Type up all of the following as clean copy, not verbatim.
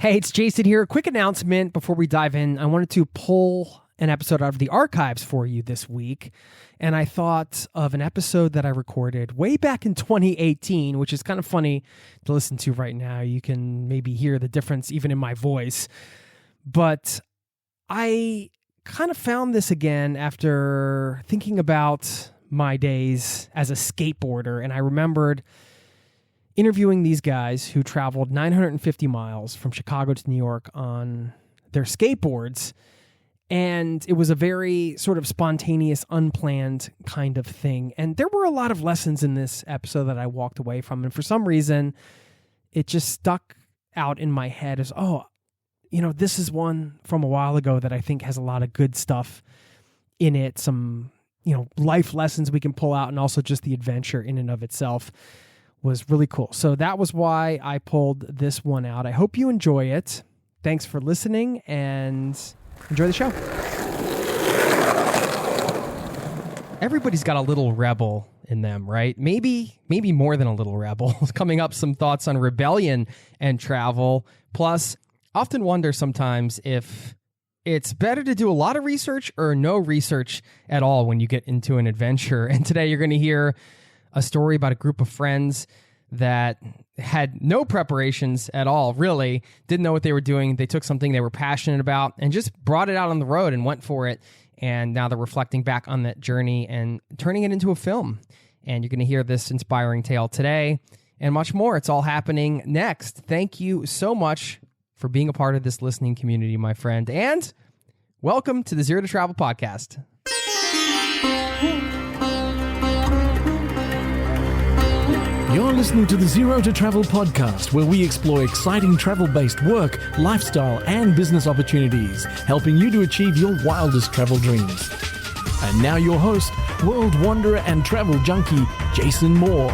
Hey, it's Jason here. Quick announcement before we dive in. I wanted to pull an episode out of the archives for you this week. And I thought of an episode that I recorded way back in 2018, which is kind of funny to listen to right now. You can maybe hear the difference even in my voice. But I kind of found this again after thinking about my days as a skateboarder. And I remembered interviewing these guys who traveled 950 miles from Chicago to New York on their skateboards. And it was a very sort of spontaneous, unplanned kind of thing. And there were a lot of lessons in this episode that I walked away from. And for some reason, it just stuck out in my head as, this is one from a while ago that I think has a lot of good stuff in it. Some, life lessons we can pull out, and also just the adventure in and of itself was really cool. So that was why I pulled this one out. I hope you enjoy it. Thanks for listening and enjoy the show. Everybody's got a little rebel in them, right? Maybe more than a little rebel. Coming up, some thoughts on rebellion and travel. Plus, often wonder sometimes if it's better to do a lot of research or no research at all when you get into an adventure. And today you're going to hear a story about a group of friends that had no preparations at all, really, didn't know what they were doing. They took something they were passionate about and just brought it out on the road and went for it. And now they're reflecting back on that journey and turning it into a film. And you're going to hear this inspiring tale today and much more. It's all happening next. Thank you so much for being a part of this listening community, my friend. And welcome to the Zero to Travel podcast. You're listening to the Zero to Travel podcast, where we explore exciting travel-based work, lifestyle, and business opportunities, helping you to achieve your wildest travel dreams. And now your host, world wanderer and travel junkie, Jason Moore.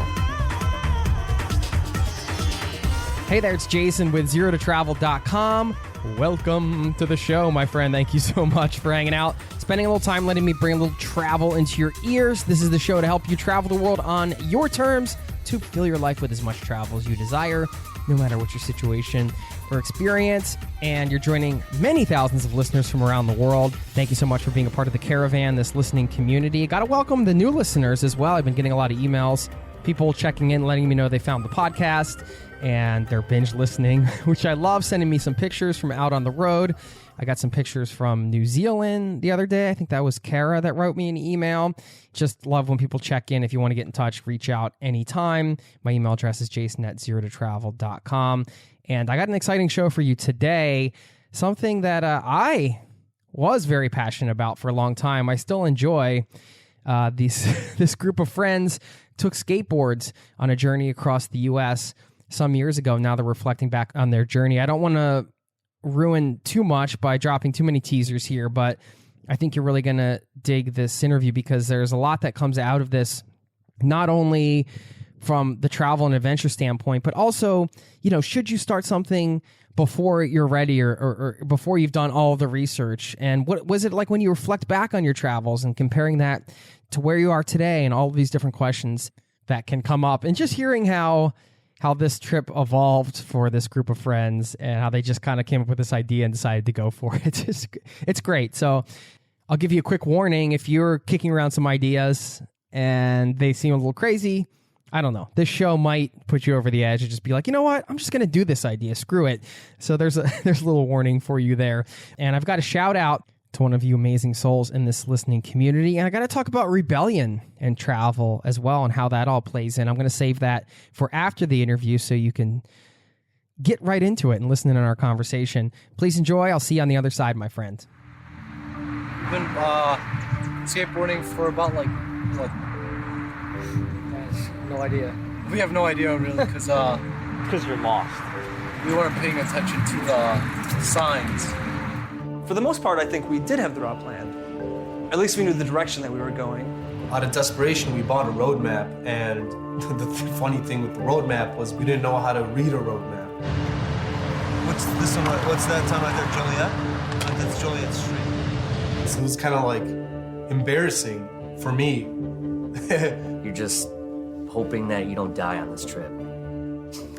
Hey there, it's Jason with ZeroToTravel.com. Welcome to the show, my friend. Thank you so much for hanging out, spending a little time letting me bring a little travel into your ears. This is the show to help you travel the world on your terms, to fill your life with as much travel as you desire, no matter what your situation or experience. And you're joining many thousands of listeners from around the world. Thank you so much for being a part of the caravan, this listening community. Got to welcome the new listeners as well. I've been getting a lot of emails, people checking in, letting me know they found the podcast and they're binge listening, which I love, sending me some pictures from out on the road. I got some pictures from New Zealand the other day. I think that was Kara that wrote me an email. Just love when people check in. If you want to get in touch, reach out anytime. My email address is jason@zerototravel.com. And I got an exciting show for you today. Something that I was very passionate about for a long time. I still enjoy this group of friends took skateboards on a journey across the U.S. some years ago. Now they're reflecting back on their journey. I don't want to ruin too much by dropping too many teasers here, but I think you're really going to dig this interview because there's a lot that comes out of this, not only from the travel and adventure standpoint, but also, should you start something before you're ready or before you've done all the research? And what was it like when you reflect back on your travels and comparing that to where you are today, and all of these different questions that can come up, and just hearing how this trip evolved for this group of friends and how they just kind of came up with this idea and decided to go for it. It's great. So I'll give you a quick warning. If you're kicking around some ideas and they seem a little crazy, I don't know. This show might put you over the edge and just be like, you know what? I'm just going to do this idea. Screw it. So there's a little warning for you there. And I've got a shout out to one of you amazing souls in this listening community. And I got to talk about rebellion and travel as well and how that all plays in. I'm going to save that for after the interview so you can get right into it and listen in on our conversation. Please enjoy. I'll see you on the other side, my friend. I've been skateboarding for about what? No idea. We have no idea really because you're lost. We weren't paying attention to the signs. For the most part, I think we did have the route planned. At least we knew the direction that we were going. Out of desperation, we bought a road map, and the funny thing with the road map was we didn't know how to read a road map. What's this one? What's that town right there, Joliet? That's Joliet Street. So it was kind of like embarrassing for me. You're just hoping that you don't die on this trip.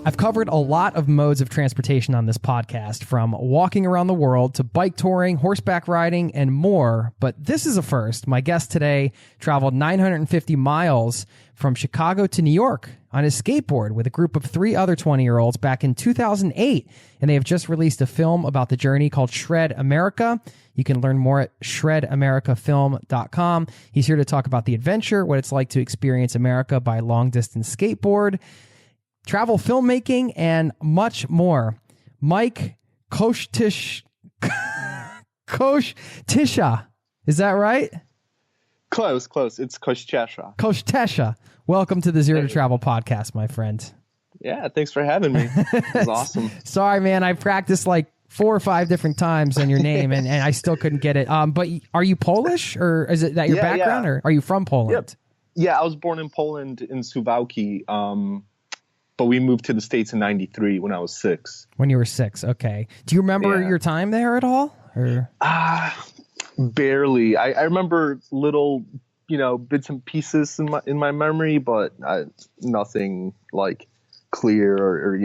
I've covered a lot of modes of transportation on this podcast, from walking around the world to bike touring, horseback riding, and more. But this is a first. My guest today traveled 950 miles from Chicago to New York on his skateboard with a group of 3 other 20-year-olds back in 2008. And they have just released a film about the journey called Shred America. You can learn more at shredamericafilm.com. He's here to talk about the adventure, what it's like to experience America by long-distance skateboard, travel filmmaking, and much more. Mike Kosciesza. Is that right? Close. It's Kosciesza. Kosciesza. Welcome to the Zero to Travel podcast, my friend. Yeah, thanks for having me. It was awesome. Sorry, man. I practiced like 4 or 5 different times on your name, and I still couldn't get it. But are you Polish, or is it that your background, or are you from Poland? Yep. Yeah, I was born in Poland, in Suwałki, but we moved to the States in 93 when I was 6. When you were 6, okay. Do you remember your time there at all? Or barely. I remember little, bits and pieces in my memory, but nothing like clear or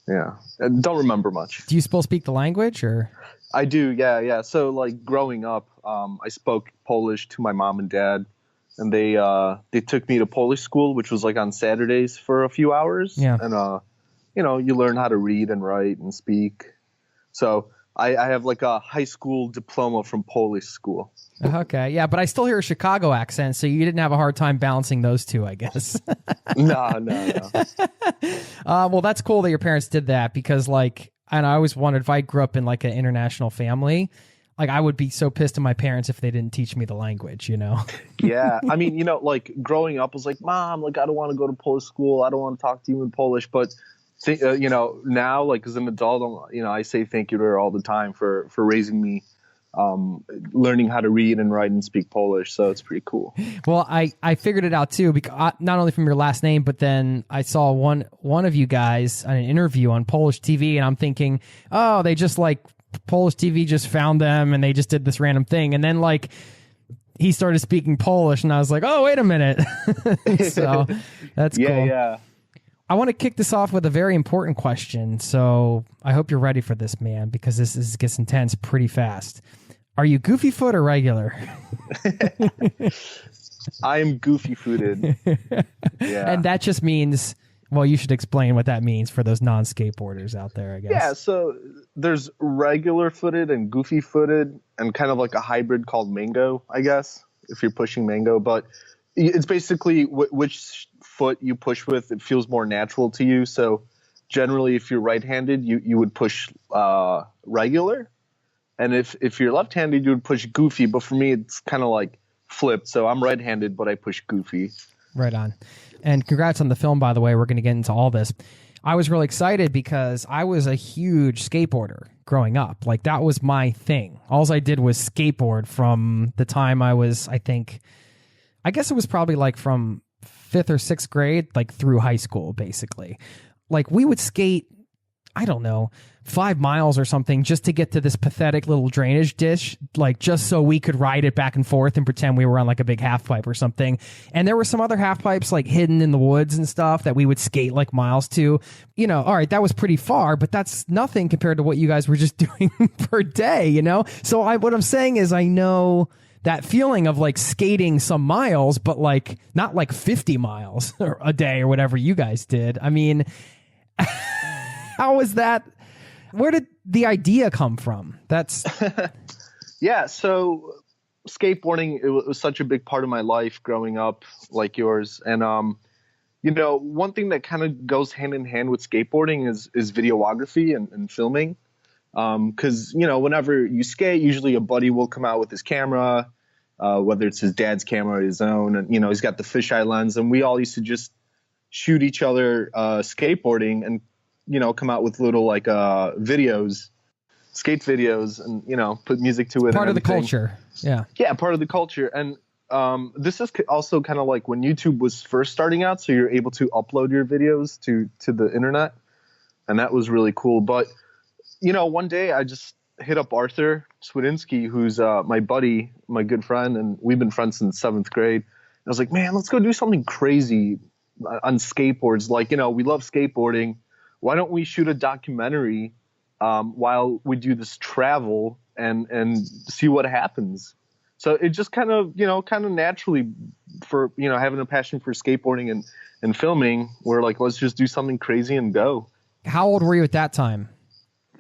yeah. I don't remember much. Do you still speak the language, or? I do, yeah. So like growing up, I spoke Polish to my mom and dad. And they took me to Polish school, which was like on Saturdays for a few hours. Yeah. And, you learn how to read and write and speak. So I have like a high school diploma from Polish school. Okay. Yeah. But I still hear a Chicago accent. So you didn't have a hard time balancing those two, I guess. No. Well, that's cool that your parents did that, because and I always wondered if I grew up in like an international family, like I would be so pissed at my parents if they didn't teach me the language, Yeah. I mean, like growing up, I was like, Mom, like, I don't want to go to Polish school. I don't want to talk to you in Polish. But, now, like, as an adult, I say thank you to her all the time for raising me, learning how to read and write and speak Polish. So it's pretty cool. Well, I figured it out too, because not only from your last name, but then I saw one of you guys on an interview on Polish TV, and I'm thinking, oh, they just Polish TV just found them and they just did this random thing. And then he started speaking Polish and I was like, oh, wait a minute. So that's cool. Yeah. I want to kick this off with a very important question. So I hope you're ready for this, man, because this gets intense pretty fast. Are you goofy foot or regular? I am goofy footed. Yeah. And that just means, well, you should explain what that means for those non-skateboarders out there, I guess. Yeah, so there's regular footed and goofy footed, and kind of like a hybrid called mango, I guess, if you're pushing mango. But it's basically which foot you push with, it feels more natural to you. So generally, if you're right-handed, you would push regular. And if you're left-handed, you would push goofy. But for me, it's kind of like flipped. So I'm right-handed, but I push goofy. Right on. And congrats on the film, by the way. We're going to get into all this. I was really excited because I was a huge skateboarder growing up. Like, that was my thing. All I did was skateboard from the time I was, I guess it was probably like from 5th or 6th grade, like through high school, basically. Like, we would skate, I don't know, 5 miles or something just to get to this pathetic little drainage dish, like just so we could ride it back and forth and pretend we were on like a big half pipe or something. And there were some other half pipes like hidden in the woods and stuff that we would skate like miles to. All right, that was pretty far, but that's nothing compared to what you guys were just doing per day, So what I'm saying is, I know that feeling of like skating some miles, but like not like 50 miles a day or whatever you guys did. I mean, how was that? Where did the idea come from? That's yeah. So skateboarding, it was such a big part of my life growing up, like yours. And one thing that kind of goes hand in hand with skateboarding is videography and filming. Because whenever you skate, usually a buddy will come out with his camera, whether it's his dad's camera or his own, and he's got the fisheye lens, and we all used to just shoot each other skateboarding and come out with little like videos, skate videos, and put music to it. Part of the culture. Yeah, part of the culture. And this is also kind of like when YouTube was first starting out, so you're able to upload your videos to the internet, and that was really cool. But one day I just hit up Arthur Swedinsky, who's my buddy, my good friend, and we've been friends since 7th grade. And I was like, man, let's go do something crazy. on skateboards. Like, we love skateboarding. Why don't we shoot a documentary while we do this travel and see what happens? So it just kind of naturally, for, having a passion for skateboarding and filming, we're like, let's just do something crazy and go. How old were you at that time?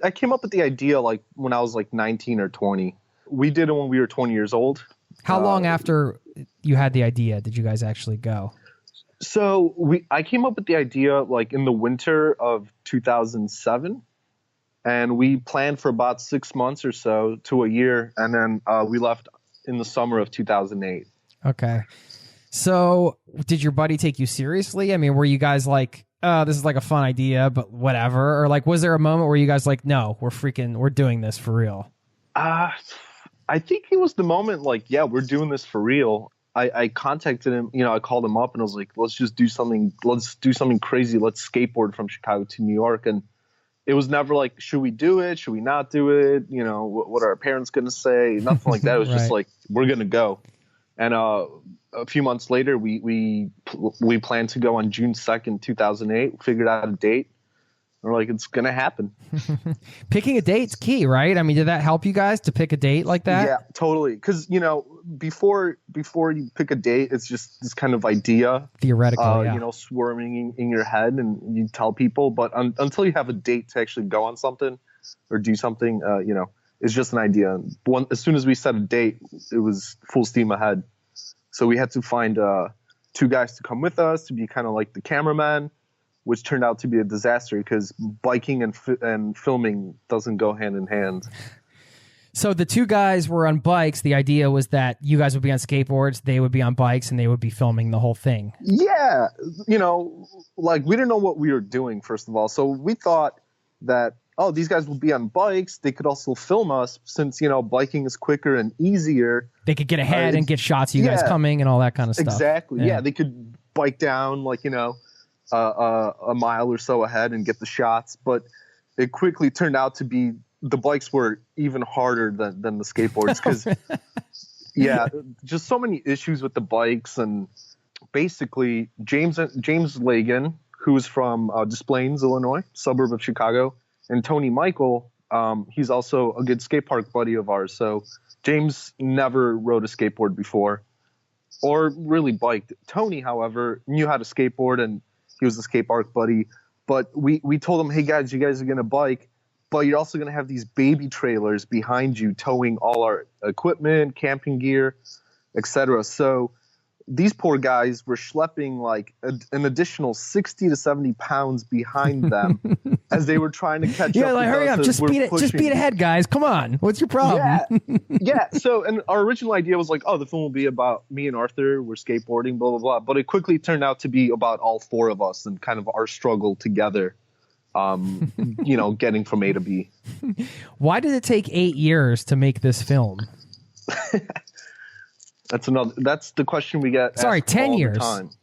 I came up with the idea like when I was like 19 or 20. We did it when we were 20 years old. How long after you had the idea did you guys actually go? So I came up with the idea like in the winter of 2007, and we planned for about 6 months or so to a year, and then we left in the summer of 2008. Okay. So did your buddy take you seriously? I mean, were you guys like, this is like a fun idea, but whatever? Or like, was there a moment where you guys like, no, we're doing this for real? I think it was the moment like, yeah, we're doing this for real. I contacted him, I called him up and I was like, let's do something crazy. Let's skateboard from Chicago to New York. And it was never like, should we do it? Should we not do it? What are our parents going to say? Nothing like that. It was just like, we're going to go. And a few months later, we planned to go on June 2nd, 2008, figured out a date. We're like, it's going to happen. Picking a date's key, right? I mean, did that help you guys to pick a date like that? Yeah, totally. Because, before you pick a date, it's just this kind of idea. Theoretically, yeah. Swarming in your head, and you tell people. But until you have a date to actually go on something or do something, it's just an idea. As soon as we set a date, it was full steam ahead. So we had to find 2 guys to come with us to be kind of like the cameraman, which turned out to be a disaster because biking and filming doesn't go hand in hand. So the 2 guys were on bikes. The idea was that you guys would be on skateboards, they would be on bikes, and they would be filming the whole thing. Yeah. Like we didn't know what we were doing, first of all. So we thought that, these guys will be on bikes. They could also film us since, biking is quicker and easier. They could get ahead and get shots of you guys coming and all that kind of stuff. Exactly. Yeah. They could bike down like, a mile or so ahead and get the shots. But it quickly turned out to be the bikes were even harder than the skateboards because, just so many issues with the bikes. And basically, James Lagan, who's from Des Plaines, Illinois, suburb of Chicago, and Tony Michael, he's also a good skate park buddy of ours. So James never rode a skateboard before or really biked. Tony, however, knew how to skateboard and he was a skate park buddy. But we told him, hey guys, you guys are going to bike, but you're also going to have these baby trailers behind you towing all our equipment, camping gear, etc. So these poor guys were schlepping like an additional 60 to 70 pounds behind them as they were trying to catch up. Yeah, like hurry up, just beat ahead, guys. Come on, what's your problem? Yeah. So, and our original idea was like, the film will be about me and Arthur. We're skateboarding, blah blah blah. But it quickly turned out to be about all 4 of us and kind of our struggle together. Getting from A to B. Why did it take 8 years to make this film? That's the question we get. Sorry, 10 years.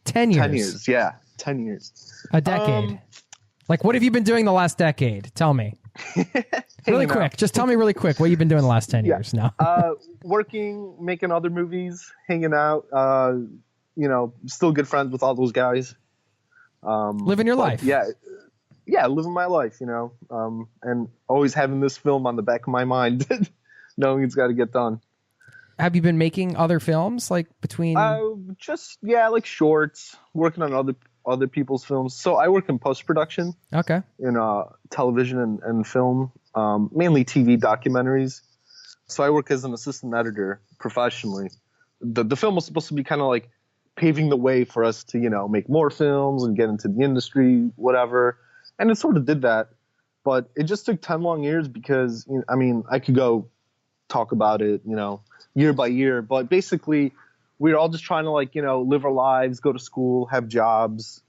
10 years. 10 years. Yeah. 10 years. A decade. Like, what have you been doing the last decade? Tell me. Really quick. Just tell me really quick what you've been doing the last 10 years now. Working, making other movies, hanging out, still good friends with all those guys. Living your life. Yeah, living my life, and always having this film on the back of my mind, knowing it's got to get done. Have you been making other films like between? Like shorts, working on other people's films. So I work in post-production. Okay. In television and film, mainly TV documentaries. So I work as an assistant editor professionally. The film was supposed to be kind of like paving the way for us to, make more films and get into the industry, whatever. And it sort of did that. But it just took 10 long years because, I could go talk about it, year by year. But basically, we were all just trying to live our lives, go to school, have jobs.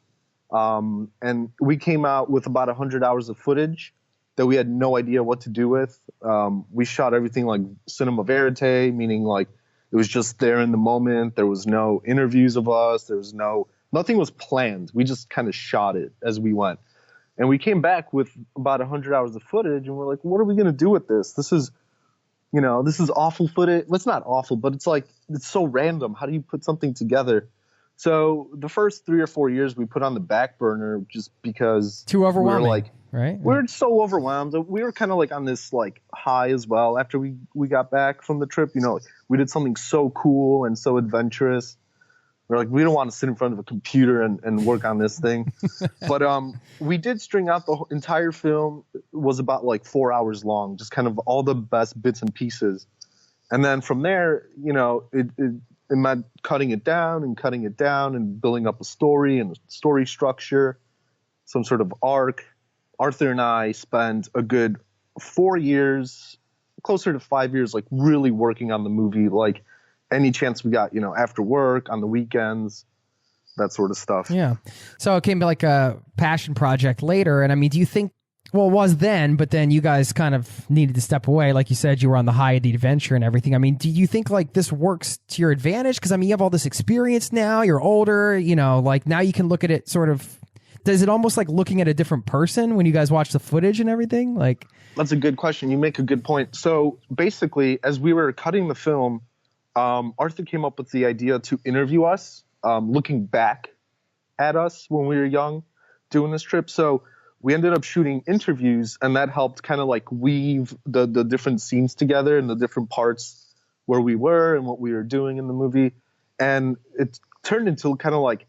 And we came out with about 100 hours of footage that we had no idea what to do with. We shot everything like cinema verite, meaning like it was just there in the moment. There was no interviews of us. Nothing was planned. We just kind of shot it as we went. And we came back with about 100 hours of footage and we're like, what are we going to do with this? This is awful footage. Well, it's not awful, but it's so random. How do you put something together? So the first 3 or 4 years we put on the back burner just because Too overwhelming, we were right? we were so overwhelmed. We were kind of like on this like high as well after we got back from the trip. We did something so cool and so adventurous. We're like, we don't want to sit in front of a computer and work on this thing. But we did string out the entire film. It was about like 4 hours long, just kind of all the best bits and pieces. And then from there, it meant cutting it down and building up a story and a story structure, some sort of arc. Arthur and I spent a good 4 years, closer to 5 years, like really working on the movie, like any chance we got, after work, on the weekends, that sort of stuff. Yeah. So it came to like a passion project later. And I mean, do you think, well, it was then, but then you guys kind of needed to step away. Like you said, you were on the high of the adventure and everything. I mean, do you think like this works to your advantage? Because I mean, you have all this experience now, you're older, like now you can look at it sort of, does it almost like looking at a different person when you guys watch the footage and everything? Like, that's a good question. You make a good point. So basically, as we were cutting the film, Arthur came up with the idea to interview us, looking back at us when we were young doing this trip. So we ended up shooting interviews, and that helped kind of like weave the different scenes together and the different parts where we were and what we were doing in the movie. And it turned into kind of like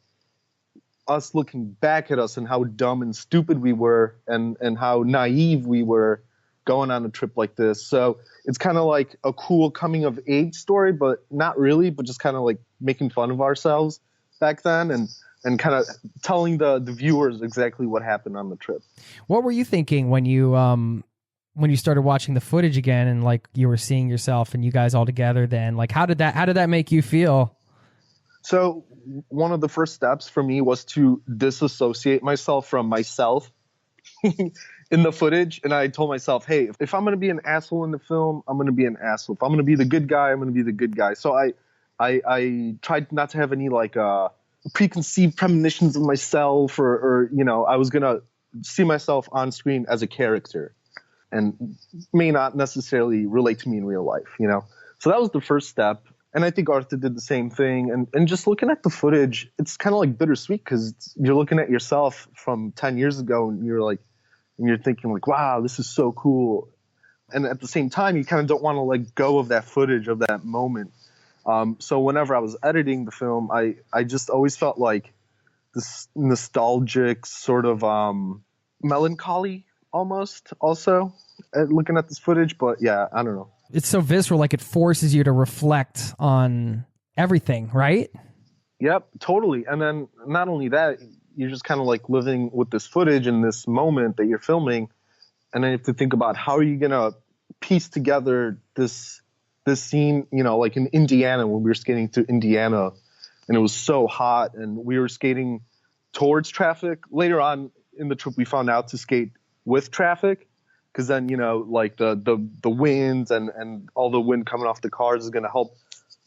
us looking back at us and how dumb and stupid we were and how naive we were going on a trip like this. So it's kind of like a cool coming of age story, but not really, but just kind of like making fun of ourselves back then and kind of telling the viewers exactly what happened on the trip. What were you thinking when you started watching the footage again and like you were seeing yourself and you guys all together then? Like how did that make you feel? So one of the first steps for me was to disassociate myself from myself in the footage. And I told myself, hey, if I'm going to be an asshole in the film, I'm going to be an asshole. If I'm going to be the good guy, I'm going to be the good guy. So I tried not to have any like preconceived premonitions of myself or I was going to see myself on screen as a character and may not necessarily relate to me in real life, So that was the first step. And I think Arthur did the same thing. And just looking at the footage, it's kind of like bittersweet because you're looking at yourself from 10 years ago and you're thinking like, wow, this is so cool. And at the same time, you kind of don't want to let go of that footage of that moment. So whenever I was editing the film, I just always felt like this nostalgic sort of melancholy almost also looking at this footage. But yeah, I don't know. It's so visceral, like it forces you to reflect on everything, right? Yep, totally. And then not only that, you're just kind of like living with this footage and this moment that you're filming. And then you have to think about how are you going to piece together this scene, like in Indiana when we were skating through Indiana and it was so hot and we were skating towards traffic. Later on in the trip, we found out to skate with traffic. Because then, like the winds and all the wind coming off the cars is going to help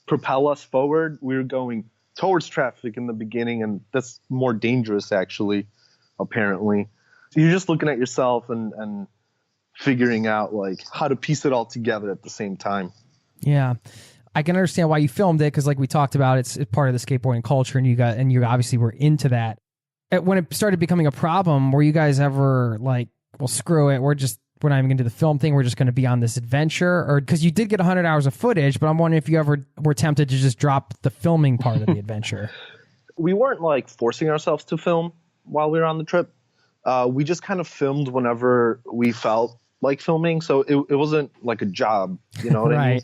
propel us forward. We were going towards traffic in the beginning, and that's more dangerous, actually, apparently. So you're just looking at yourself and figuring out, like, how to piece it all together at the same time. Yeah. I can understand why you filmed it, because like we talked about, it's part of the skateboarding culture, and you obviously were into that. When it started becoming a problem, were you guys ever like, well, screw it, we're not even going to do the film thing. We're just going to be on this adventure? Or because you did get 100 hours of footage, but I'm wondering if you ever were tempted to just drop the filming part of the adventure. We weren't like forcing ourselves to film while we were on the trip. We just kind of filmed whenever we felt like filming. So it wasn't like a job, you know what right.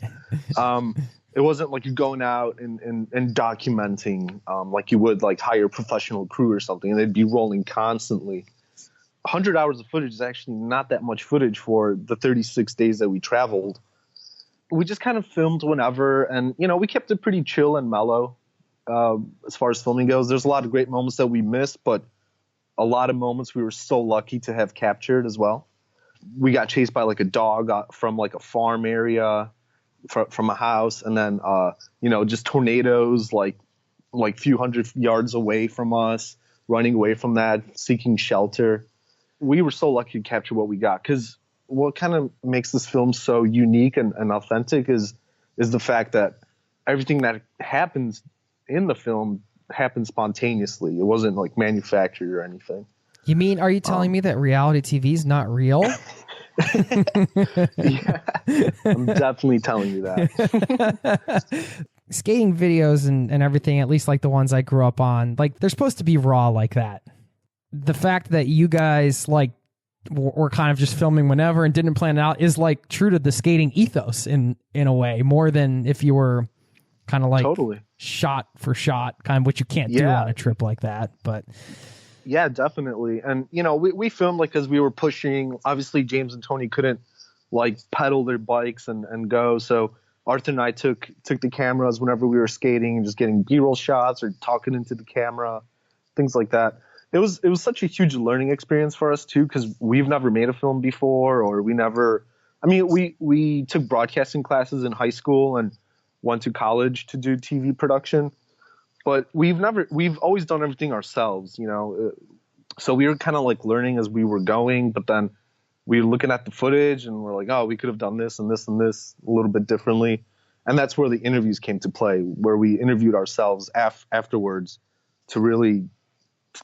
I mean? It wasn't like you're going out and documenting like you would like hire a professional crew or something and they'd be rolling constantly. 100 hours of footage is actually not that much footage for the 36 days that we traveled. We just kind of filmed whenever, and, we kept it pretty chill and mellow as far as filming goes. There's a lot of great moments that we missed, but a lot of moments we were so lucky to have captured as well. We got chased by like a dog from like a farm area from a house, and then, just tornadoes like few hundred yards away from us, running away from that, seeking shelter. We were so lucky to capture what we got, because what kind of makes this film so unique and authentic is the fact that everything that happens in the film happened spontaneously. It wasn't like manufactured or anything. You mean, are you telling me that reality TV is not real? Yeah, I'm definitely telling you that. Skating videos and everything, at least like the ones I grew up on, like they're supposed to be raw like that. The fact that you guys like were kind of just filming whenever and didn't plan it out is like true to the skating ethos in a way, more than if you were kind of like Totally. shot for shot, kind of what you can't do on a trip like that. But yeah, definitely. And you know, we filmed like as we were pushing. Obviously, James and Tony couldn't like pedal their bikes and go. So Arthur and I took the cameras whenever we were skating and just getting B-roll shots or talking into the camera, things like that. It was such a huge learning experience for us too, because we've never made a film before, or we took broadcasting classes in high school and went to college to do TV production. But we've always done everything ourselves, you know. So we were kind of like learning as we were going, but then we were looking at the footage and we're like, oh, we could have done this and this and this a little bit differently. And that's where the interviews came to play, where we interviewed ourselves afterwards to really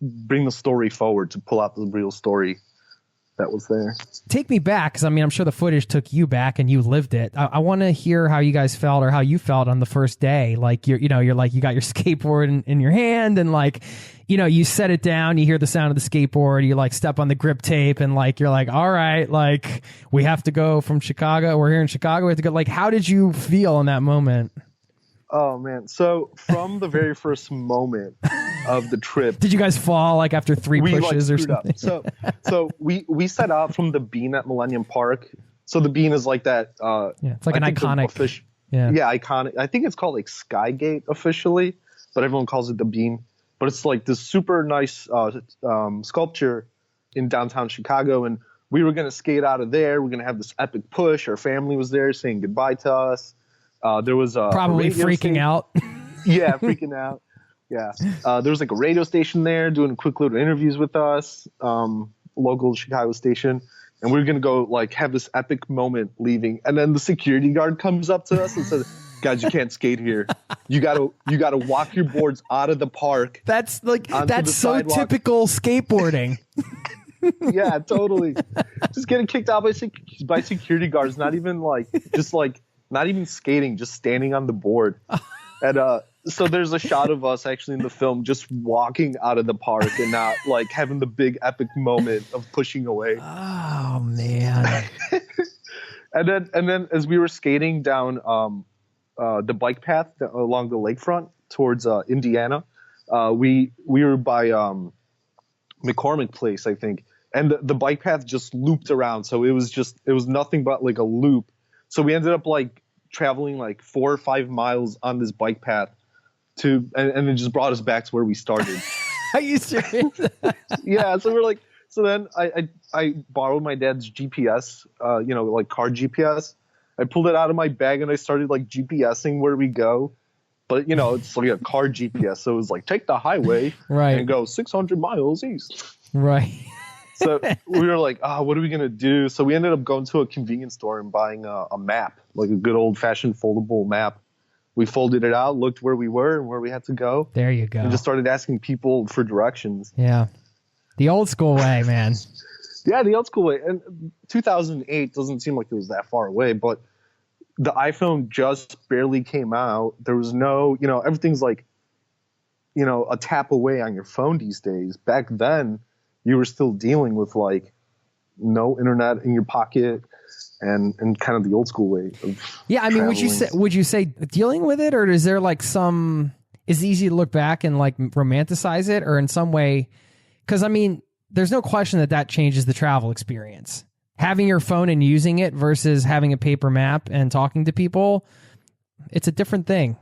bring the story forward, to pull out the real story that was there. take me back, because I mean, I'm sure the footage took you back and you lived it. I want to hear how you guys felt, or how you felt on the first day. Like you're like, you got your skateboard in your hand, and like, you set it down, you hear the sound of the skateboard, you like step on the grip tape, and like, you're like, all right, like we have to go from Chicago. We're here in Chicago. We have to go. Like, how did you feel in that moment? Oh man. So from the very first moment of the trip, did you guys fall like after three pushes or something? So we set out from the Bean at Millennium Park. So the Bean is like that. Yeah, it's like an iconic. Iconic. I think it's called like Skygate officially, but everyone calls it the Bean. But it's like this super nice sculpture in downtown Chicago, and we were gonna skate out of there. We're gonna have this epic push. Our family was there saying goodbye to us. There was probably freaking out. Yeah, freaking out. Yeah. There was like a radio station there doing quick little interviews with us, local Chicago station. And we were going to go like have this epic moment leaving. And then the security guard comes up to us and says, guys, you can't skate here. You gotta walk your boards out of the park. That's so sidewalk. Typical skateboarding. Yeah, totally. Just getting kicked out by security guards. Not even skating, just standing on the board. And so there's a shot of us actually in the film just walking out of the park and not like having the big epic moment of pushing away. Oh man. and then as we were skating down the bike path along the lakefront towards Indiana, we were by McCormick Place, I think. And the bike path just looped around. So it was nothing but like a loop. So we ended up like traveling like 4 or 5 miles on this bike path and it just brought us back to where we started. Are you serious? Yeah. So then I borrowed my dad's GPS, like car GPS. I pulled it out of my bag and I started like GPSing where we go. But it's like a car GPS. So it was like, take the highway and go 600 miles east. Right. So we were like, what are we going to do? So we ended up going to a convenience store and buying a map, like a good old-fashioned foldable map. We folded it out, looked where we were and where we had to go. There you go. And just started asking people for directions. Yeah. The old school way, man. Yeah, the old school way. And 2008 doesn't seem like it was that far away, but the iPhone just barely came out. There was no, everything's like, a tap away on your phone these days. Back then, you were still dealing with like no internet in your pocket and kind of the old school way of traveling. would you say dealing with it, or is there like is it easy to look back and like romanticize it, or in some way? Because I mean, there's no question that changes the travel experience. Having your phone and using it versus having a paper map and talking to people, it's a different thing.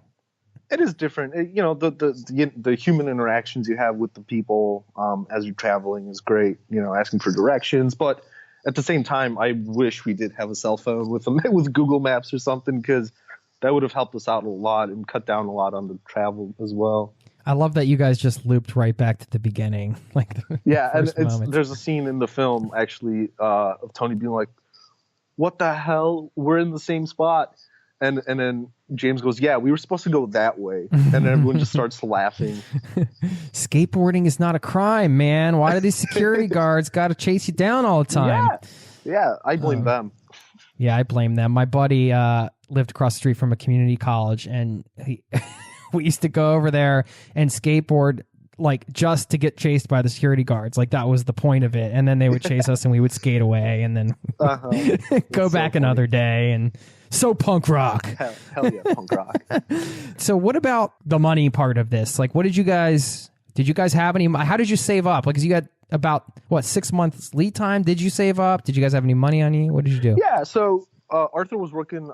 It is different. The human interactions you have with the people as you're traveling is great. Asking for directions, but at the same time, I wish we did have a cell phone with Google Maps or something, because that would have helped us out a lot and cut down a lot on the travel as well. I love that you guys just looped right back to the beginning. There's a scene in the film actually of Tony being like, "What the hell? We're in the same spot." And then James goes, yeah, we were supposed to go that way. And then everyone just starts laughing. Skateboarding is not a crime, man. Why do these security guards got to chase you down all the time? Yeah, I blame them. Yeah, I blame them. My buddy lived across the street from a community college, and we used to go over there and skateboard like just to get chased by the security guards. Like that was the point of it. And then they would chase us and we would skate away and then go back another day. And so punk rock. Hell yeah, punk rock. So what about the money part of this? Like, what did you guys have any, how did you save up? Like, 'cause you got about 6 months lead time. Did you save up? Did you guys have any money on you? What did you do? Yeah. So Arthur was working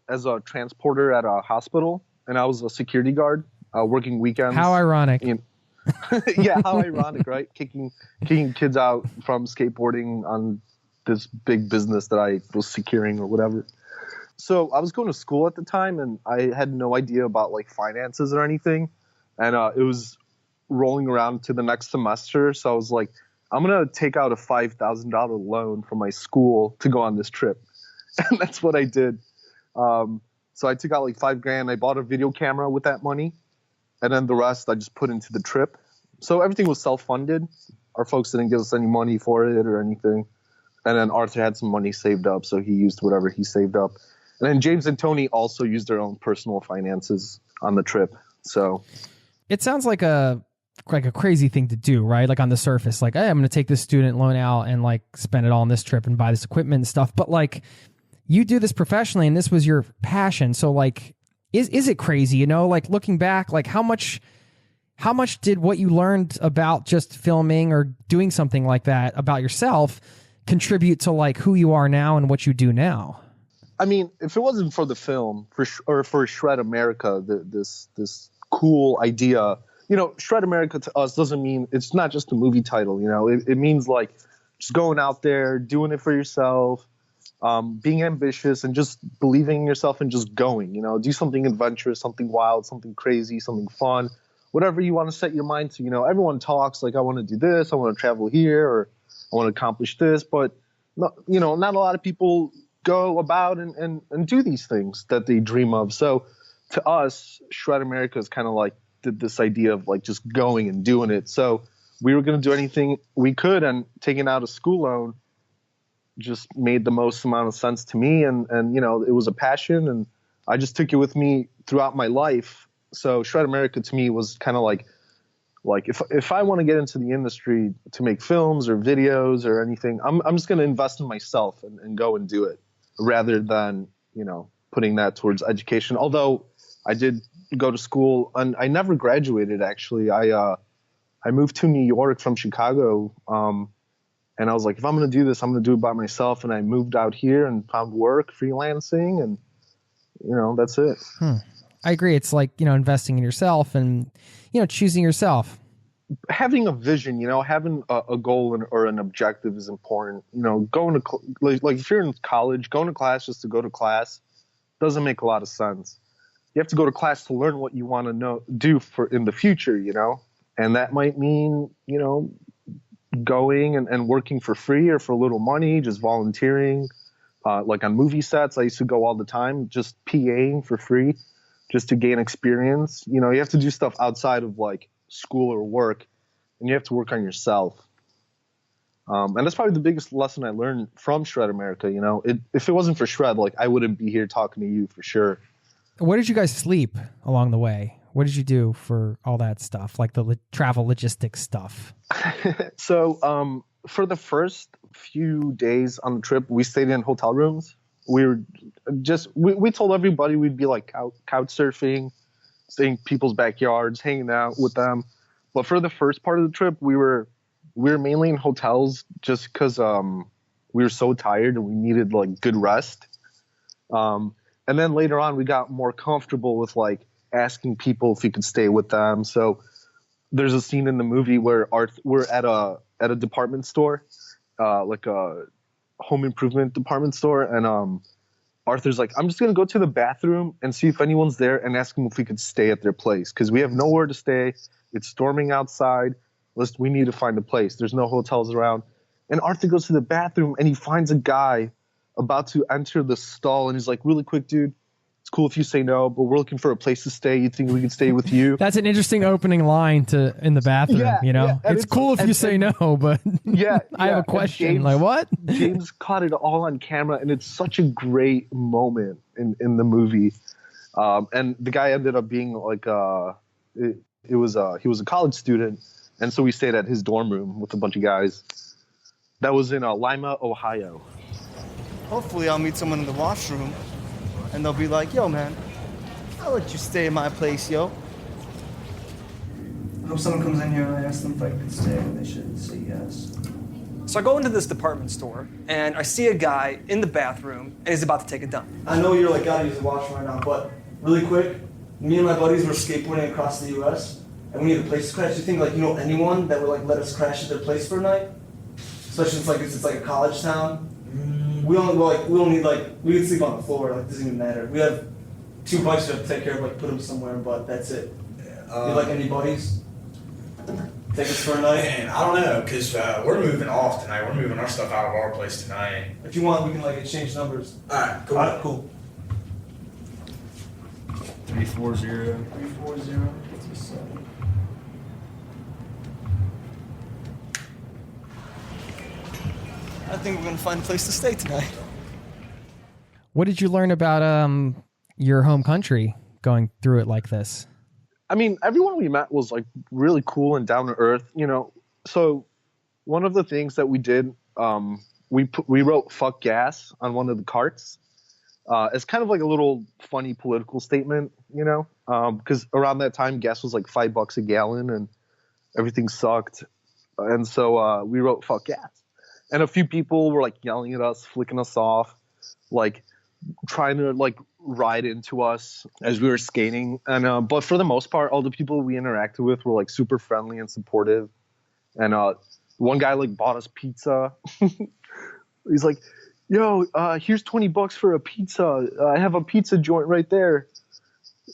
as a transporter at a hospital, and I was a security guard. Working weekends. How ironic. Yeah, how ironic, right? Kicking kids out from skateboarding on this big business that I was securing or whatever. So I was going to school at the time, and I had no idea about like finances or anything. And it was rolling around to the next semester. So I was like, I'm going to take out a $5,000 loan from my school to go on this trip. And that's what I did. So I took out like $5,000. I bought a video camera with that money. And then the rest I just put into the trip. So everything was self-funded. Our folks didn't give us any money for it or anything. And then Arthur had some money saved up, so he used whatever he saved up. And then James and Tony also used their own personal finances on the trip. So it sounds like a crazy thing to do, right? Like on the surface, like, hey, I'm going to take this student loan out and like spend it all on this trip and buy this equipment and stuff. But like you do this professionally and this was your passion. So like, Is it crazy, you know, like looking back, like how much did what you learned about just filming or doing something like that about yourself contribute to like who you are now and what you do now? I mean, if it wasn't for the film or for Shred America, this cool idea, you know, Shred America to us doesn't mean it's not just a movie title, you know, it means like just going out there, doing it for yourself. Being ambitious and just believing in yourself and just going, you know, do something adventurous, something wild, something crazy, something fun, whatever you want to set your mind to. You know, everyone talks like, I want to do this, I want to travel here, or I want to accomplish this, but not a lot of people go about and do these things that they dream of. So to us, Shred America is kind of like this idea of like just going and doing it. So we were going to do anything we could, and taking out a school loan just made the most amount of sense to me. And you know, it was a passion, and I just took it with me throughout my life. So Shred America to me was kind of like if I want to get into the industry to make films or videos or anything, I'm just going to invest in myself and go and do it, rather than, you know, putting that towards education. Although I did go to school, and I never graduated, actually. I moved to New York from Chicago, and I was like, if I'm going to do this, I'm going to do it by myself. And I moved out here and found work freelancing, and, you know, that's it. I agree. It's like, you know, investing in yourself and, you know, choosing yourself. Having a vision, you know, having a goal or an objective is important. You know, going to, like if you're in college, going to class just to go to class doesn't make a lot of sense. You have to go to class to learn what you want to do for in the future, you know, and that might mean, you know, going and working for free or for a little money, just volunteering, like on movie sets. I used to go all the time, just PAing for free, just to gain experience. You know, you have to do stuff outside of like school or work, and you have to work on yourself. And that's probably the biggest lesson I learned from Shred America. You know, if it wasn't for Shred, like I wouldn't be here talking to you for sure. Where did you guys sleep along the way? What did you do for all that stuff, like the travel logistics stuff? So for the first few days on the trip, we stayed in hotel rooms. We were we told everybody we'd be like couch surfing, staying in people's backyards, hanging out with them. But for the first part of the trip, we were mainly in hotels just because we were so tired and we needed like good rest. And then later on, we got more comfortable with like asking people if we could stay with them. So there's a scene in the movie where we're at a department store, like a home improvement department store, and Arthur's like, I'm just gonna go to the bathroom and see if anyone's there and ask them if we could stay at their place, because we have nowhere to stay. It's storming outside. We need to find a place. There's no hotels around. And Arthur goes to the bathroom and he finds a guy about to enter the stall, and he's like, really quick, dude, it's cool if you say no, but we're looking for a place to stay. You think we can stay with you? That's an interesting opening line in the bathroom. Yeah, you know, yeah, it's cool if you say no, but I have a question. James, like what? James caught it all on camera, and it's such a great moment in the movie. And the guy ended up being like he was a college student, and so we stayed at his dorm room with a bunch of guys. That was in Lima, Ohio. Hopefully I'll meet someone in the washroom and they'll be like, yo, man, I'll let you stay in my place, yo. I hope someone comes in here and I ask them if I could stay and they should say yes. So I go into this department store and I see a guy in the bathroom and he's about to take a dump. I know you're like, gotta use the washroom right now, but really quick, me and my buddies were skateboarding across the US and we need a place to crash. You think like, you know anyone that would like let us crash at their place for a night? Especially since it's like a college town. We don't need we can sleep on the floor, like it doesn't even matter. We have 2 bikes to take care of, like put them somewhere, but that's it. You like any buddies? Take us for a night? Man, I don't know, because we're moving off tonight. We're moving our stuff out of our place tonight. If you want, we can like exchange numbers. Alright, cool. Alright, cool. 340. 340. I think we're gonna find a place to stay tonight. What did you learn about your home country going through it like this? I mean, everyone we met was like really cool and down to earth, you know. So one of the things that we did, we wrote "fuck gas" on one of the carts. It's kind of like a little funny political statement, you know, because around that time gas was like $5 a gallon and everything sucked, and so we wrote "fuck gas." And a few people were like yelling at us, flicking us off, like trying to like ride into us as we were skating. And but for the most part, all the people we interacted with were like super friendly and supportive. And one guy like bought us pizza. He's like, "Yo, here's $20 for a pizza. I have a pizza joint right there.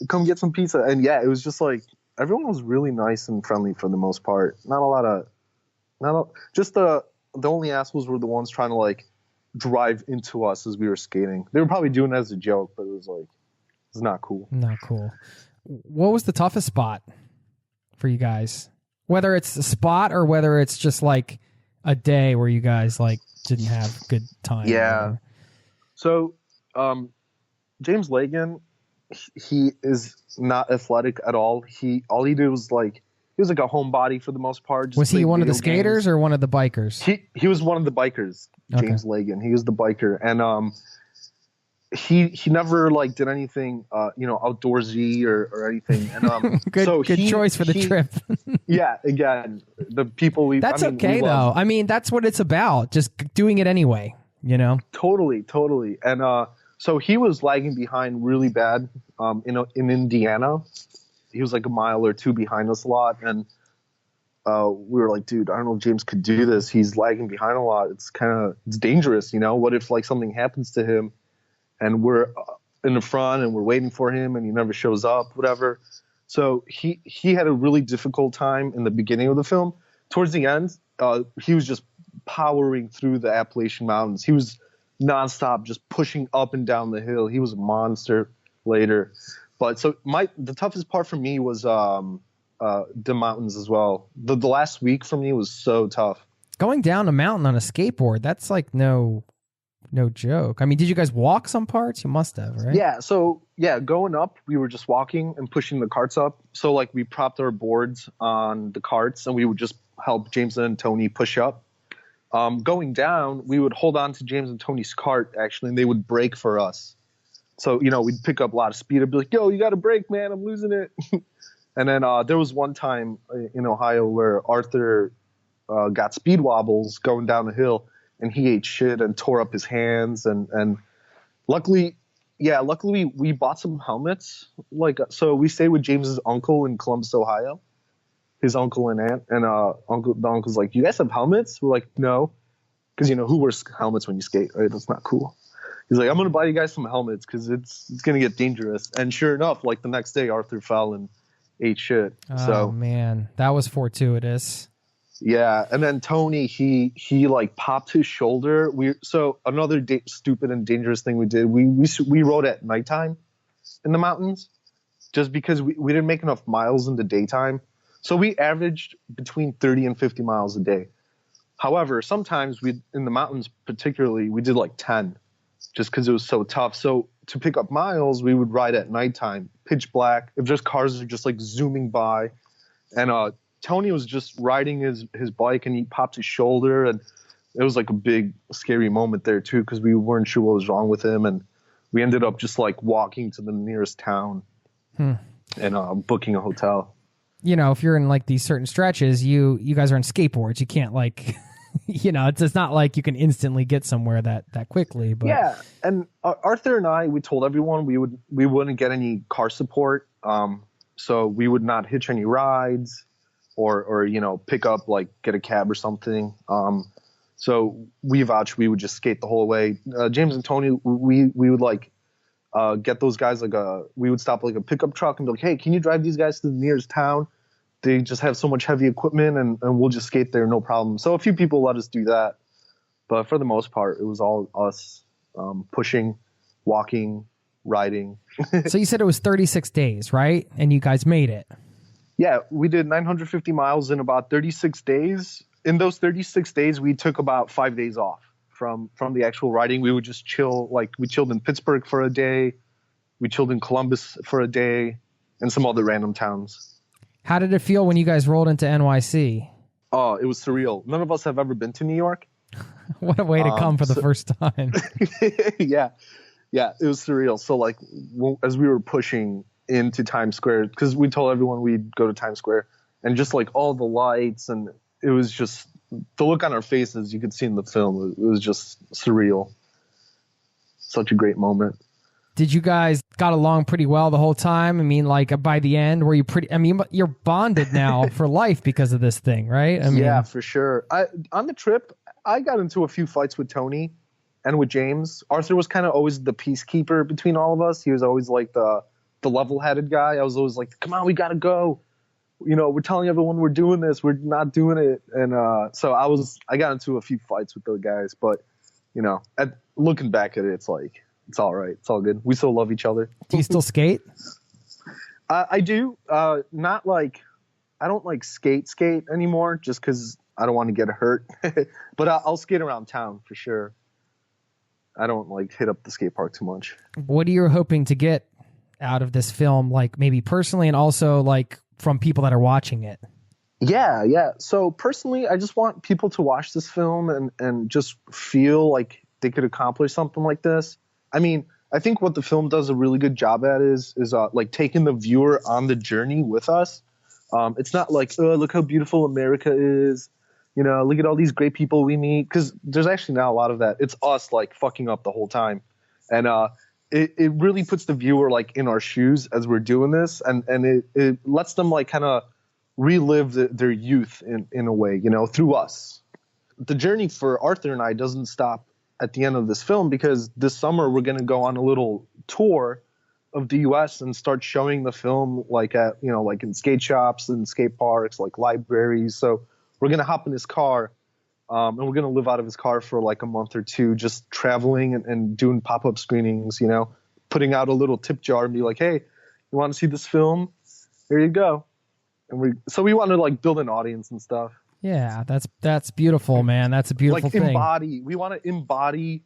Come get some pizza." And yeah, it was just like everyone was really nice and friendly for the most part. The only assholes were the ones trying to like drive into us as we were skating. They were probably doing it as a joke, but it's not cool. Not cool. What was the toughest spot for you guys? Whether it's a spot or whether it's just like a day where you guys like didn't have good time. Yeah. So, James Lagan, he is not athletic at all. All he did was like, he was like a homebody for the most part. Was he one of the skaters or one of the bikers? He was one of the bikers, James Lagan. He was the biker. And he never like did anything outdoorsy or anything. And good choice for the trip. Yeah, again, the people That's okay though. I mean, that's what it's about. Just doing it anyway, you know? Totally. And so he was lagging behind really bad in Indiana. He was like a mile or two behind us a lot, and we were like, dude, I don't know if James could do this. He's lagging behind a lot. It's dangerous, you know? What if like something happens to him and we're in the front and we're waiting for him and he never shows up, whatever. So he had a really difficult time in the beginning of the film. Towards the end, he was just powering through the Appalachian Mountains. He was nonstop, just pushing up and down the hill. He was a monster later. But so the toughest part for me was the mountains as well. The last week for me was so tough. Going down a mountain on a skateboard, that's like no joke. I mean, did you guys walk some parts? You must have, right? Yeah. So yeah, going up, we were just walking and pushing the carts up. So like we propped our boards on the carts and we would just help James and Tony push up. Going down, we would hold on to James and Tony's cart actually, and they would brake for us. So, you know, we'd pick up a lot of speed. I'd be like, yo, you got to brake, man. I'm losing it. And then there was one time in Ohio where Arthur got speed wobbles going down the hill, and he ate shit and tore up his hands. And luckily we bought some helmets. So we stayed with James's uncle in Columbus, Ohio, his uncle and aunt. And the uncle's like, you guys have helmets? We're like, no. Because, you know, who wears helmets when you skate, right? That's not cool. He's like, I'm going to buy you guys some helmets because it's going to get dangerous. And sure enough, like the next day, Arthur fell and ate shit. Oh, man. That was fortuitous. Yeah. And then Tony, he like popped his shoulder. So another stupid and dangerous thing we did, we rode at nighttime. in the mountains, just because we didn't make enough miles in the daytime. So we averaged between 30 and 50 miles a day. However, sometimes in the mountains particularly, we did like 10 just because it was so tough. So to pick up miles, we would ride at nighttime, pitch black. If just cars are just like zooming by. And Tony was just riding his bike and he popped his shoulder. And it was like a big scary moment there too, because we weren't sure what was wrong with him. And we ended up just like walking to the nearest town and booking a hotel. You know, if you're in like these certain stretches, you guys are on skateboards. You can't like, you know, it's not like you can instantly get somewhere that quickly. But yeah, and Arthur and I, we told everyone we wouldn't get any car support, so we would not hitch any rides or you know pick up like get a cab or something. So we vouched we would just skate the whole way. James and Tony, we would like get those guys like we would stop like a pickup truck and be like, hey, can you drive these guys to the nearest town? They just have so much heavy equipment and we'll just skate there, no problem. So a few people let us do that. But for the most part, it was all us pushing, walking, riding. So you said it was 36 days, right? And you guys made it. Yeah, we did 950 miles in about 36 days. In those 36 days, we took about 5 days off from the actual riding. We would just chill. Like we chilled in Pittsburgh for a day. We chilled in Columbus for a day and some other random towns. How did it feel when you guys rolled into NYC? Oh, it was surreal. None of us have ever been to New York. What a way to come for the first time. Yeah, it was surreal. So like as we were pushing into Times Square, because we told everyone we'd go to Times Square, and just like all the lights, and it was just the look on our faces you could see in the film. It was just surreal. Such a great moment. Did you guys got along pretty well the whole time? I mean, like by the end, were you pretty? I mean, you're bonded now for life because of this thing, right? I mean, yeah, for sure. On the trip, I got into a few fights with Tony and with James. Arthur was kind of always the peacekeeper between all of us. He was always like the level-headed guy. I was always like, come on, we got to go. You know, we're telling everyone we're doing this. We're not doing it. And so I got into a few fights with those guys. But, you know, looking back at it, it's like, it's all right. It's all good. We still love each other. Do you still skate? I do. Not like, I don't like skate anymore just because I don't want to get hurt. But I'll skate around town for sure. I don't like hit up the skate park too much. What are you hoping to get out of this film, like maybe personally and also like from people that are watching it? Yeah. So personally, I just want people to watch this film and just feel like they could accomplish something like this. I mean, I think what the film does a really good job at is like taking the viewer on the journey with us. It's not like, oh, look how beautiful America is. You know, look at all these great people we meet. Because there's actually not a lot of that. It's us like fucking up the whole time. And it really puts the viewer like in our shoes as we're doing this. And it lets them like kind of relive their youth in a way, you know, through us. The journey for Arthur and I doesn't stop at the end of this film, because this summer we're going to go on a little tour of the US and start showing the film like at, you know, like in skate shops and skate parks, like libraries. So we're going to hop in his car and we're going to live out of his car for like a month or two, just traveling and doing pop-up screenings, you know, putting out a little tip jar and be like, hey, you want to see this film? There you go. And we want to like build an audience and stuff. Yeah, that's beautiful, man. That's a beautiful thing. We want to embody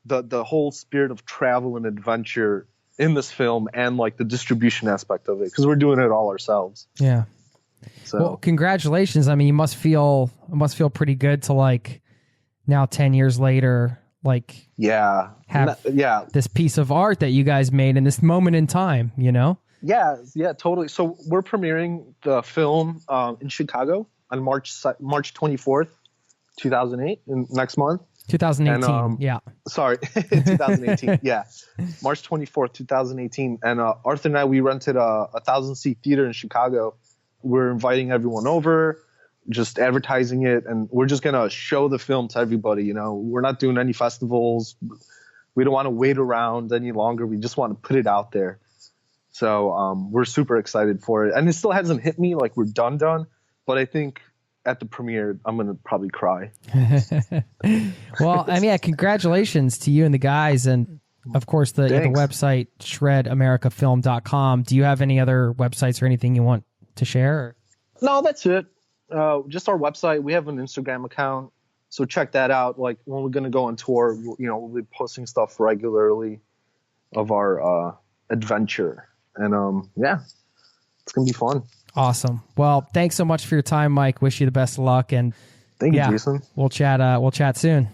the whole spirit of travel and adventure in this film and like the distribution aspect of it, because we're doing it all ourselves. Yeah. So well, congratulations. I mean, it must feel pretty good to like now 10 years later, like have this piece of art that you guys made in this moment in time, you know? Yeah, totally. So we're premiering the film in Chicago on March 24th, 2008, next month. 2018, yeah. Sorry, 2018, yeah. March 24th, 2018. And Arthur and I, we rented a 1,000-seat theater in Chicago. We're inviting everyone over, just advertising it, and we're just going to show the film to everybody, you know. We're not doing any festivals. We don't want to wait around any longer. We just want to put it out there. So we're super excited for it. And it still hasn't hit me like we're done. But I think at the premiere, I'm going to probably cry. Well, I mean, congratulations to you and the guys. And of course, the website, shredamericafilm.com. Do you have any other websites or anything you want to share? No, that's it. Just our website. We have an Instagram account, so check that out. Like when we're gonna go on tour, we'll be posting stuff regularly of our adventure, and it's gonna be fun. Awesome. Well, thanks so much for your time, Mike. Wish you the best of luck, and thank you, Jason. We'll chat. We'll chat soon.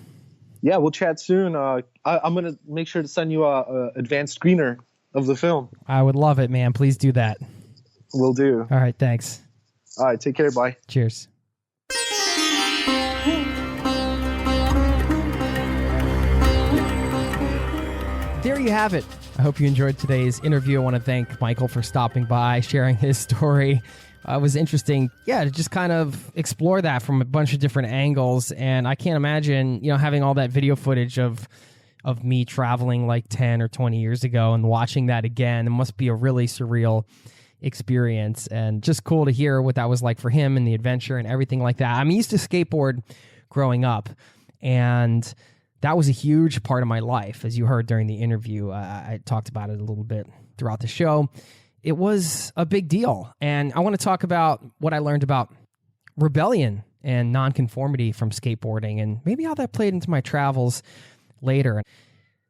Yeah, we'll chat soon. I'm gonna make sure to send you a advanced screener of the film. I would love it, man. Please do that. Will do. All right. Thanks. All right. Take care. Bye. Cheers. There you have it. I hope you enjoyed today's interview. I want to thank Michael for stopping by, sharing his story. It was interesting, to just kind of explore that from a bunch of different angles. And I can't imagine, having all that video footage of me traveling like 10 or 20 years ago and watching that again. It must be a really surreal experience, and just cool to hear what that was like for him and the adventure and everything like that. I used to skateboard growing up, and that was a huge part of my life. As you heard during the interview, I talked about it a little bit throughout the show. It was a big deal. And I want to talk about what I learned about rebellion and nonconformity from skateboarding, and maybe how that played into my travels later.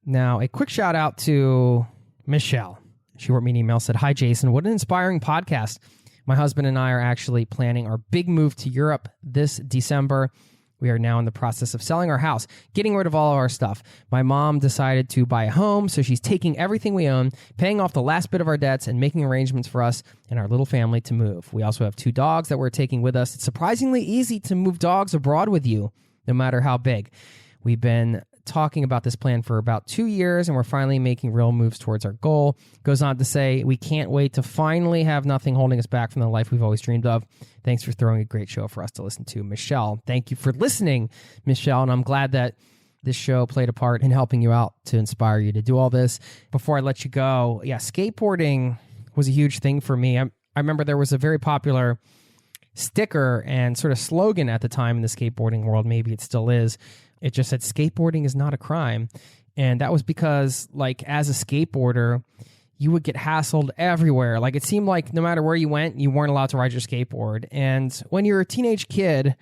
Now, a quick shout out to Michelle. She wrote me an email, said, "Hi, Jason. What an inspiring podcast. My husband and I are actually planning our big move to Europe this December. We are now in the process of selling our house, getting rid of all of our stuff. My mom decided to buy a home, so she's taking everything we own, paying off the last bit of our debts, and making arrangements for us and our little family to move. We also have 2 dogs that we're taking with us. It's surprisingly easy to move dogs abroad with you, no matter how big. We've been talking about this plan for about 2 years, and we're finally making real moves towards our goal." Goes on to say, "We can't wait to finally have nothing holding us back from the life we've always dreamed of. Thanks for throwing a great show for us to listen to." Michelle, thank you for listening, Michelle, and I'm glad that this show played a part in helping you out to inspire you to do all this. Before I let you go, skateboarding was a huge thing for me. I remember there was a very popular sticker and sort of slogan at the time in the skateboarding world. Maybe it still is. It just said, "Skateboarding is not a crime." And that was because, as a skateboarder, you would get hassled everywhere. It seemed like no matter where you went, you weren't allowed to ride your skateboard. And when you're a teenage kid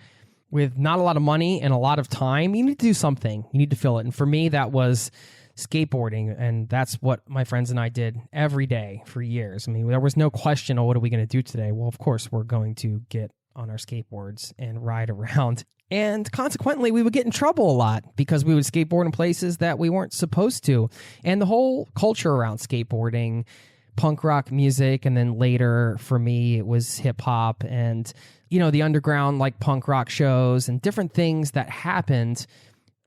with not a lot of money and a lot of time, you need to do something. You need to fill it. And for me, that was skateboarding. And that's what my friends and I did every day for years. There was no question, what are we going to do today? Well, of course, we're going to get on our skateboards and ride around. And consequently, we would get in trouble a lot because we would skateboard in places that we weren't supposed to. And the whole culture around skateboarding, punk rock music, and then later for me, it was hip hop and, the underground punk rock shows and different things that happened.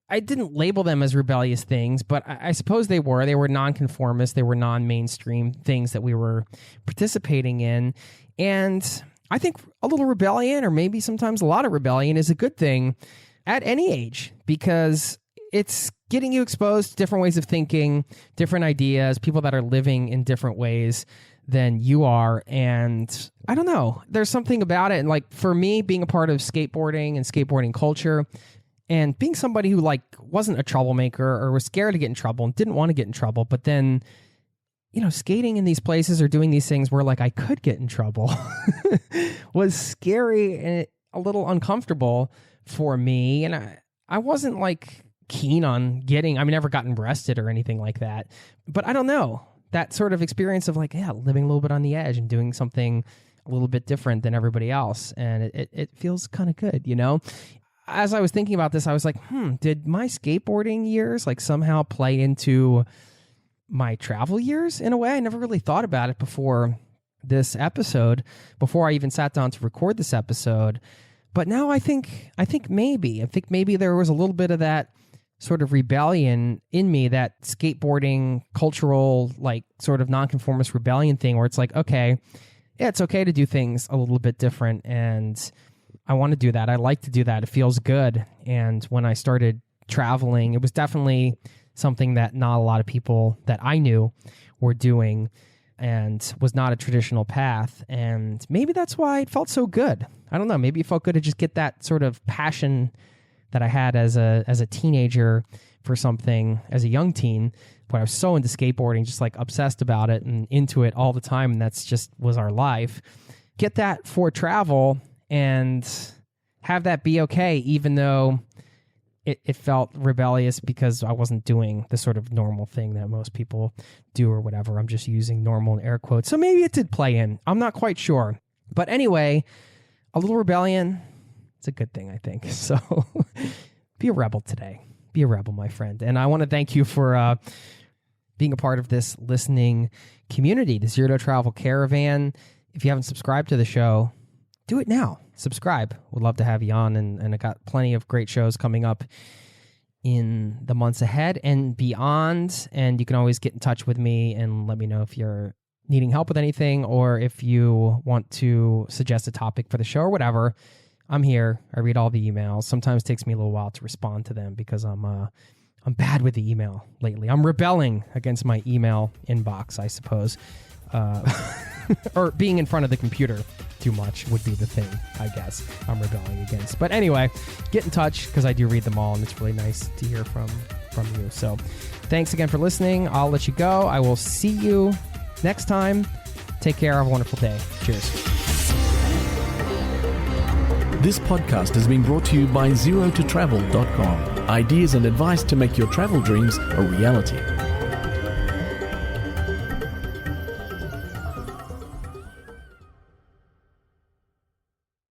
I didn't label them as rebellious things, but I suppose they were. They were nonconformist. They were non-mainstream things that we were participating in. And I think a little rebellion, or maybe sometimes a lot of rebellion, is a good thing at any age, because it's getting you exposed to different ways of thinking, different ideas, people that are living in different ways than you are. And I don't know, there's something about it. And for me, being a part of skateboarding and skateboarding culture, and being somebody who wasn't a troublemaker or was scared to get in trouble and didn't want to get in trouble, but then skating in these places or doing these things where I could get in trouble was scary and a little uncomfortable for me. And I wasn't keen on getting, I've never gotten arrested or anything like that. But I don't know, that sort of experience of living a little bit on the edge and doing something a little bit different than everybody else. And it feels kind of good, As I was thinking about this, I was like, did my skateboarding years somehow play into my travel years in a way? I never really thought about it before this episode, before I even sat down to record this episode. But now I think maybe there was a little bit of that sort of rebellion in me, that skateboarding cultural, sort of nonconformist rebellion thing, where it's okay, yeah, it's okay to do things a little bit different. And I want to do that. I like to do that. It feels good. And when I started traveling, it was definitely something that not a lot of people that I knew were doing, and was not a traditional path. And maybe that's why it felt so good. I don't know. Maybe it felt good to just get that sort of passion, that I had as a teenager for something, as a young teen, when I was so into skateboarding, just like obsessed about it and into it all the time, and that's just was our life. Get that for travel and have that be okay, even though it felt rebellious because I wasn't doing the sort of normal thing that most people do or whatever. I'm just using normal in air quotes. So maybe it did play in. I'm not quite sure. But anyway, a little rebellion, it's a good thing, I think. So be a rebel today. Be a rebel, my friend. And I want to thank you for being a part of this listening community, the Zero to Travel Caravan. If you haven't subscribed to the show, do it now. Subscribe. Would love to have you on, and I got plenty of great shows coming up in the months ahead and beyond. And you can always get in touch with me and let me know if you're needing help with anything or if you want to suggest a topic for the show or whatever. I'm here. I read all the emails. Sometimes it takes me a little while to respond to them because I'm bad with the email lately. I'm rebelling against my email inbox, I suppose. Or being in front of the computer too much would be the thing, I guess, I'm rebelling against. But anyway, get in touch because I do read them all, and it's really nice to hear from you. So thanks again for listening. I'll let you go. I will see you next time. Take care. Have a wonderful day. Cheers. This podcast has been brought to you by ZeroToTravel.com. Ideas and advice to make your travel dreams a reality.